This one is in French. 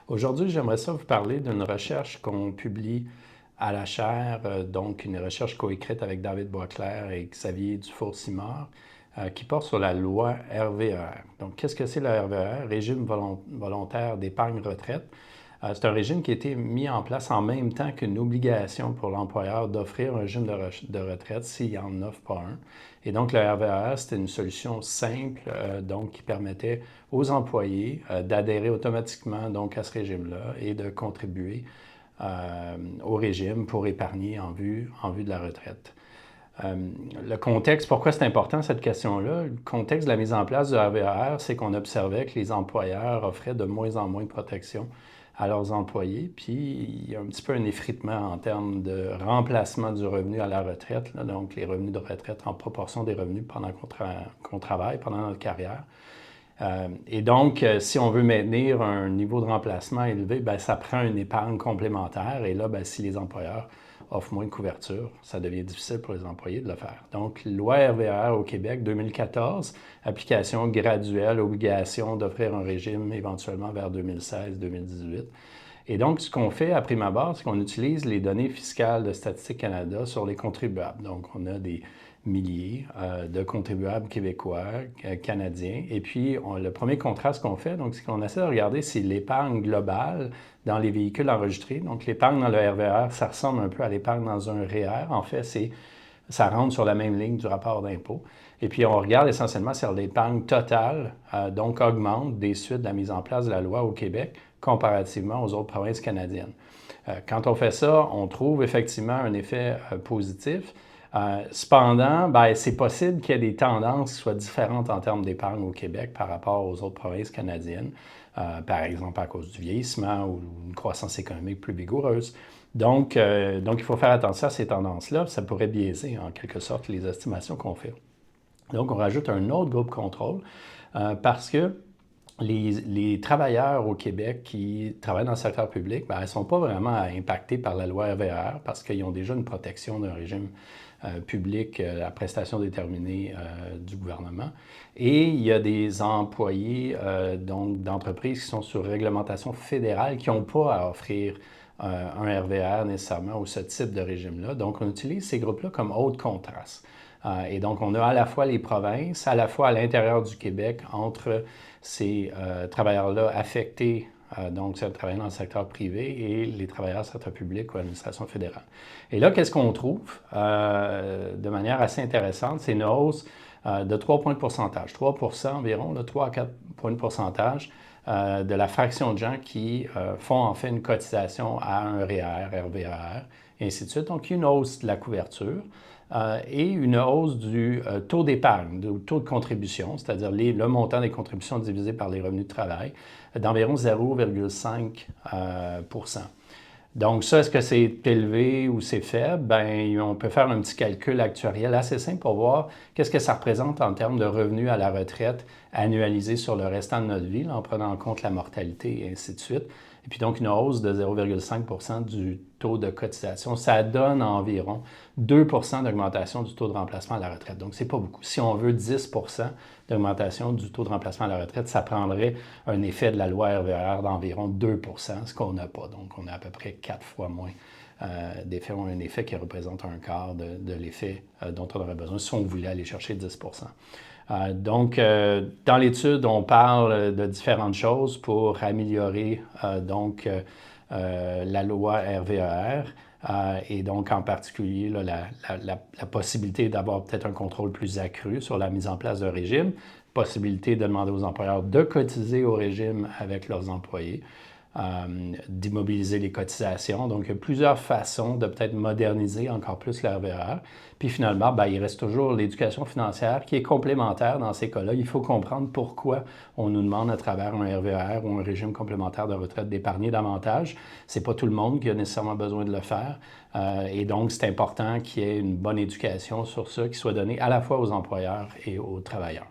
Aujourd'hui, j'aimerais ça vous parler d'une recherche qu'on publie à la chaire, donc une recherche coécrite avec David Boisclair et Xavier Dufour-Simard, qui porte sur la loi RVER. Donc, qu'est-ce que c'est le RVER? Régime volontaire d'épargne retraite. C'est un régime qui a été mis en place en même temps qu'une obligation pour l'employeur d'offrir un régime de retraite s'il n'en offre pas un. Et donc, le RVER, c'était une solution simple donc, qui permettait aux employés d'adhérer automatiquement donc, à ce régime-là et de contribuer au régime pour épargner en vue de la retraite. Le contexte, pourquoi c'est important cette question-là? Le contexte de la mise en place du RVER, c'est qu'on observait que les employeurs offraient de moins en moins de protection à leurs employés, puis il y a un petit peu un effritement en termes de remplacement du revenu à la retraite, là, donc les revenus de retraite en proportion des revenus pendant qu'on travaille, pendant notre carrière. Et donc, si on veut maintenir un niveau de remplacement élevé, bien, ça prend une épargne complémentaire. Et là, bien, si les employeurs offrent moins de couverture, ça devient difficile pour les employés de le faire. Donc, loi RVER au Québec 2014, application graduelle, obligation d'offrir un régime éventuellement vers 2016-2018. Et donc, ce qu'on fait à prime abord, c'est qu'on utilise les données fiscales de Statistique Canada sur les contribuables. Donc, on a des milliers de contribuables québécois, canadiens. Et puis, le premier contraste qu'on fait, donc, c'est qu'on essaie de regarder si l'épargne globale dans les véhicules enregistrés, donc l'épargne dans le RVER, ça ressemble un peu à l'épargne dans un REER. En fait, ça rentre sur la même ligne du rapport d'impôt. Et puis, on regarde essentiellement si l'épargne totale, donc, augmente des suites de la mise en place de la loi au Québec comparativement aux autres provinces canadiennes. Quand on fait ça, on trouve effectivement un effet positif. Cependant, bien, c'est possible qu'il y ait des tendances qui soient différentes en termes d'épargne au Québec par rapport aux autres provinces canadiennes, par exemple à cause du vieillissement ou une croissance économique plus vigoureuse. Donc, il faut faire attention à ces tendances-là. Ça pourrait biaiser en quelque sorte les estimations qu'on fait. Donc, on rajoute un autre groupe contrôle parce que les travailleurs au Québec qui travaillent dans le secteur public, bien, ils ne sont pas vraiment impactés par la loi RVER parce qu'ils ont déjà une protection d'un régime public à prestation déterminée du gouvernement. Et il y a des employés donc d'entreprises qui sont sur réglementation fédérale qui n'ont pas à offrir un RVER nécessairement ou ce type de régime-là. Donc, on utilise ces groupes-là comme autre contraste. Et donc, on a à la fois les provinces, à la fois à l'intérieur du Québec, entre ces travailleurs-là affectés, donc ceux qui travaillent dans le secteur privé, et les travailleurs du secteur public ou l'administration fédérale. Et là, qu'est-ce qu'on trouve de manière assez intéressante? C'est une hausse de 3 points de pourcentage, 3 environ, là, 3 à 4 points de pourcentage de la fraction de gens qui font en fait une cotisation à un REER, RVER, et ainsi de suite. Donc, il y a une hausse de la couverture. Et une hausse du taux d'épargne, du taux de contribution, c'est-à-dire le montant des contributions divisé par les revenus de travail, d'environ 0,5 Donc ça, est-ce que c'est élevé ou c'est faible? Bien, on peut faire un petit calcul actuariel assez simple pour voir qu'est-ce que ça représente en termes de revenus à la retraite annualisés sur le restant de notre vie, là, en prenant en compte la mortalité et ainsi de suite. Et puis donc, une hausse de 0,5 du taux de cotisation, ça donne environ 2 d'augmentation du taux de remplacement à la retraite. Donc, c'est pas beaucoup. Si on veut 10 d'augmentation du taux de remplacement à la retraite, ça prendrait un effet de la loi RVER d'environ 2 ce qu'on n'a pas. Donc, on a à peu près 4 fois moins d'effets, ou un effet qui représente un quart de l'effet dont on aurait besoin si on voulait aller chercher 10 donc, dans l'étude, on parle de différentes choses pour améliorer la loi RVER et donc en particulier là, la possibilité d'avoir peut-être un contrôle plus accru sur la mise en place d'un régime, possibilité de demander aux employeurs de cotiser au régime avec leurs employés, d'immobiliser les cotisations. Donc, il y a plusieurs façons de peut-être moderniser encore plus le RVER. Puis finalement, bien, il reste toujours l'éducation financière qui est complémentaire dans ces cas-là. Il faut comprendre pourquoi on nous demande à travers un RVER ou un régime complémentaire de retraite d'épargner davantage. Ce n'est pas tout le monde qui a nécessairement besoin de le faire. Et donc, c'est important qu'il y ait une bonne éducation sur ça qui soit donnée à la fois aux employeurs et aux travailleurs.